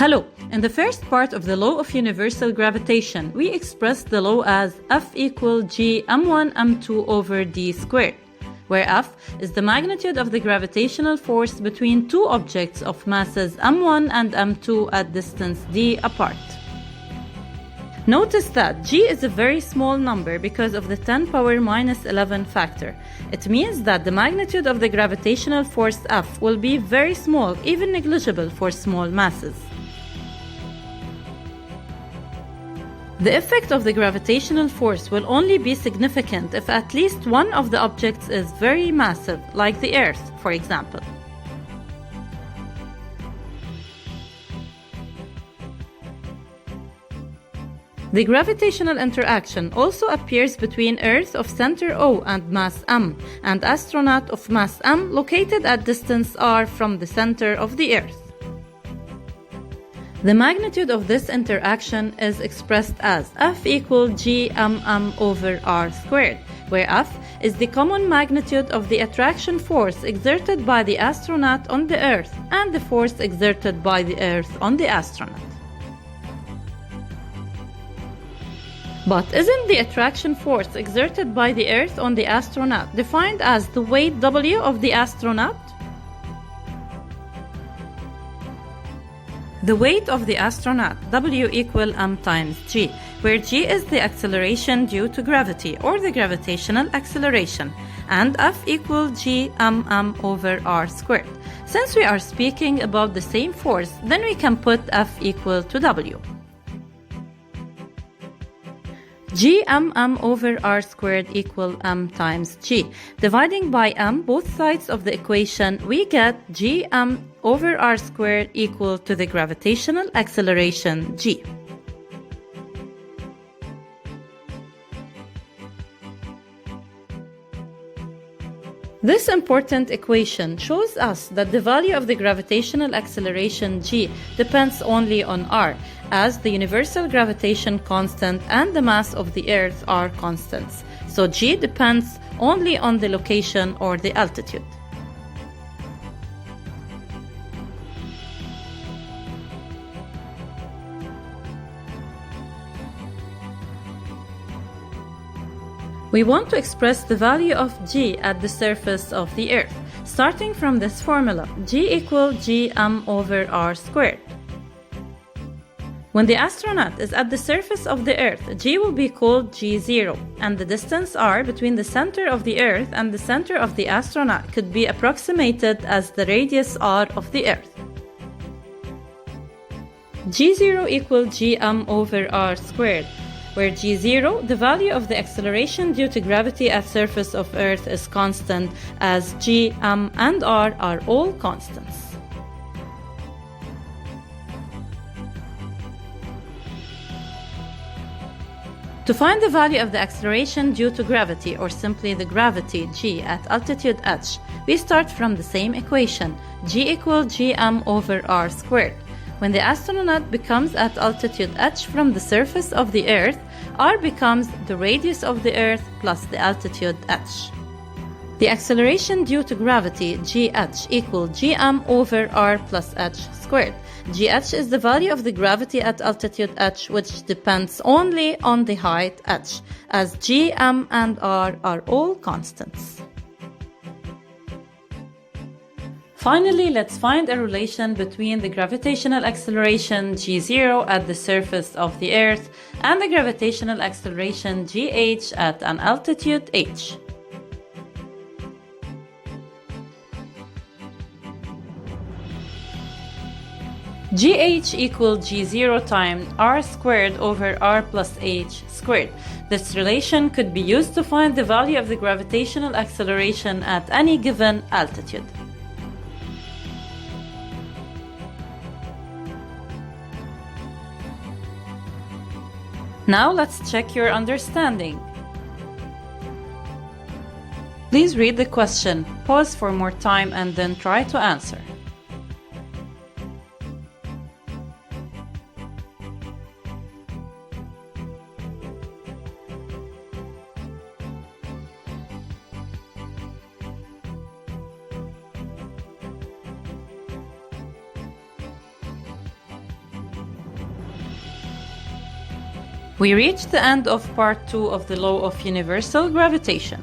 Hello! In the first part of the law of universal gravitation, we expressed the law as F equal g m1 m2 over d squared, where F is the magnitude of the gravitational force between two objects of masses m1 and m2 at distance d apart. Notice that g is a very small number because of the 10 power minus 11 factor. It means that the magnitude of the gravitational force F will be very small, even negligible for small masses. The effect of the gravitational force will only be significant if at least one of the objects is very massive, like the Earth, for example. The gravitational interaction also appears between Earth of center O and mass m, and astronaut of mass m located at distance r from the center of the Earth. The magnitude of this interaction is expressed as F equal g m over r squared, where F is the common magnitude of the attraction force exerted by the astronaut on the Earth and the force exerted by the Earth on the astronaut. But isn't the attraction force exerted by the Earth on the astronaut defined as the weight W of the astronaut? The weight of the astronaut, W equal m times g, where g is the acceleration due to gravity or the gravitational acceleration, and F equal g m over r squared. Since we are speaking about the same force, then we can put F equal to W. G m over r squared equal m times g. Dividing by m both sides of the equation, we get g m over r squared equal to the gravitational acceleration g. This important equation shows us that the value of the gravitational acceleration g depends only on r, as the universal gravitation constant and the mass of the Earth are constants. So g depends only on the location or the altitude. We want to express the value of g at the surface of the Earth, starting from this formula, g equal g m over r squared. When the astronaut is at the surface of the Earth, g will be called g0, and the distance r between the center of the Earth and the center of the astronaut could be approximated as the radius r of the Earth. g0 equal gm over r squared, where g0, the value of the acceleration due to gravity at surface of Earth, is constant, as g, m, and r are all constants. To find the value of the acceleration due to gravity, or simply the gravity g at altitude h, we start from the same equation, g equal gm over r squared. When the astronaut becomes at altitude h from the surface of the Earth, r becomes the radius of the Earth plus the altitude h. The acceleration due to gravity, gh, equal gm over r plus h squared. Gh is the value of the gravity at altitude h, which depends only on the height h, as g, m, and r are all constants. Finally, let's find a relation between the gravitational acceleration g0 at the surface of the Earth and the gravitational acceleration gh at an altitude h. gh equal g0 times r squared over r plus h squared. This relation could be used to find the value of the gravitational acceleration at any given altitude. Now let's check your understanding. Please read the question, pause for more time, and then try to answer. We reached the end of part 2 of the law of universal gravitation.